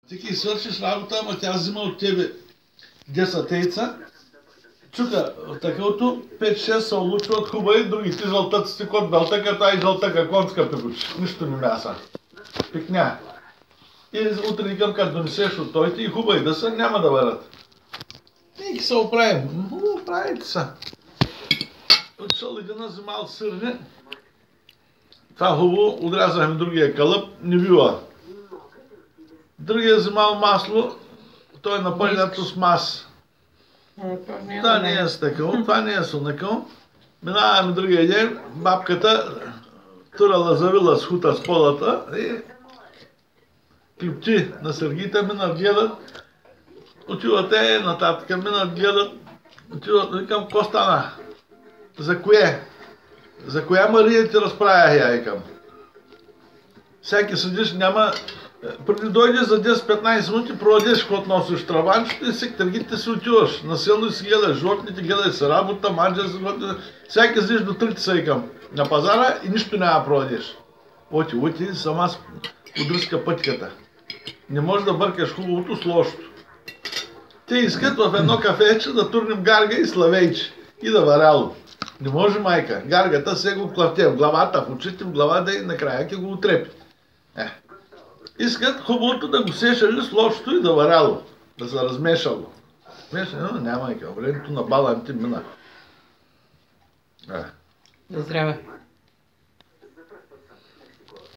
Ти ки свършиш работа, ама тя взима от тебе 10 яйца, чука такъвто, 5-6 се улучват хубави, другите жълтъците кот белтъка, и жълтъка конска пекучи. Нищо не мяса. Пикня. И утре никъм като донесеш от тойте и хубави да са, няма да варят. И се оправим. Хубаво правите са. Отшъл един взимал сърне. Това хубаво, отрязахме другия кълъп, не била. Другия взимал масло, той напълнято с мас. Това не е стъкъл, това не е сунъкъл. Минаваме другия ден, бабката турала завила с хута с полата и пипчи на сергите, минат гледат, отиват нататък, минат гледат, отиват, викам, ко стана? За кое? За коя Мария ти разправях я, викам. Всеки седиш, няма... Преди дойде за 10-15 минути, проведеш, когато носиш траванчето и си търгите си отиваш. Населно си гледаш животните, гледаш се работа, манджа си работа. Всеки седиш до 3 часа, викам, на пазара и нищо няма проведеш. Оти, сама подръска пътката. Не можеш да бъркаш хубавото с лошото. Те искат в едно кафече да турнем гарга и славейче и да варяло. Не може, майка. Гаргата се го клавте в главата, в очите, в главата и накрая ке го отрепи. Искат хубавото да го сешали с лошото и да варяло. Да се размешало. Няма, майка. Времето на баланти мина. Да здраве.